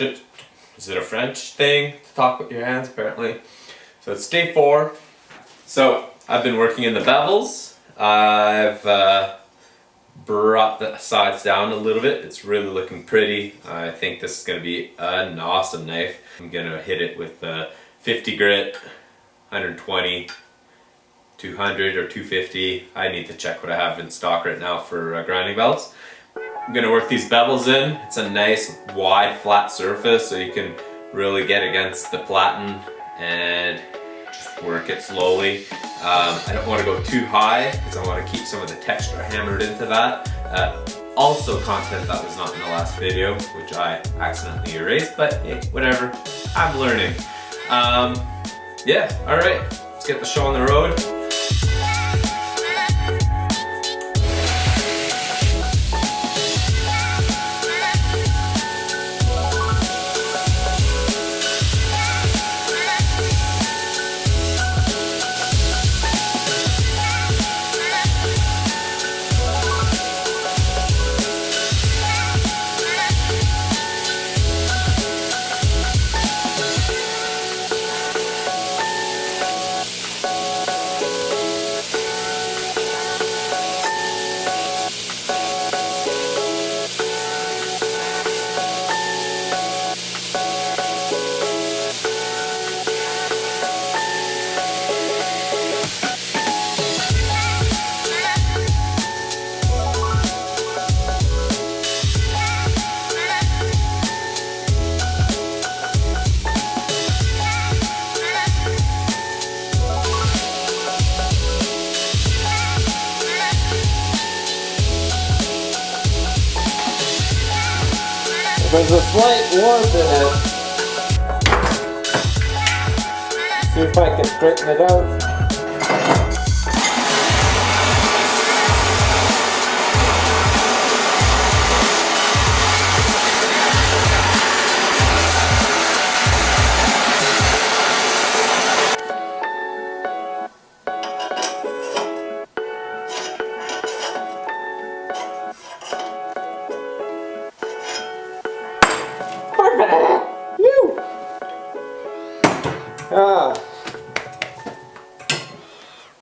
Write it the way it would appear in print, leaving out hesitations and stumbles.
Is it a French thing to talk with your hands? Apparently. So it's day 4. So I've been working in the bevels. I've brought the sides down a little bit. It's really looking pretty. I think this is going to be an awesome knife. I'm going to hit it with 50 grit, 120, 200 or 250. I need to check what I have in stock right now for grinding belts. I'm going to work these bevels in. It's a nice wide flat surface so you can really get against the platen and just work it slowly. I don't want to go too high because I want to keep some of the texture hammered into that. Also content that was not in the last video, which I accidentally erased, but hey, whatever, I'm learning. Yeah, alright, let's get the show on the road. There's a slight warp in it. See if I can straighten it out.